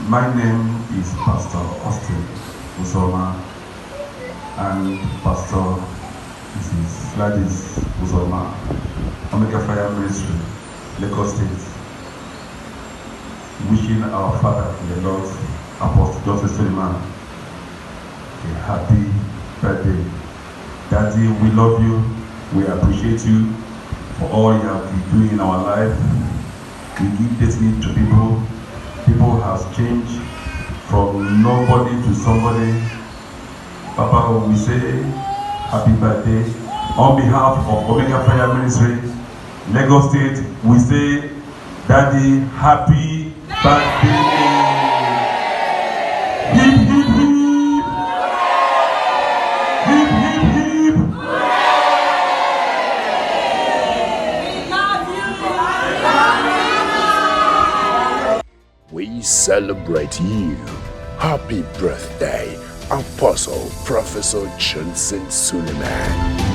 My name is Pastor Austin Uzoma and Pastor Mrs. Gladys Uzoma, Omega Fire Ministry, Lagos State. Wishing our Father in the Lord, Apostle Dr. Suleman, a happy birthday. Daddy, we love you. We appreciate you for all you have been doing in our life. We give destiny to people. People have changed from nobody to somebody. Papa, we say happy birthday. On behalf of Omega Fire Ministry, Lagos State, we say, Daddy, happy birthday. Hip, hip, hip. Hip, hip, hip. We celebrate you. Happy birthday, Apostle Professor Johnson Suleman.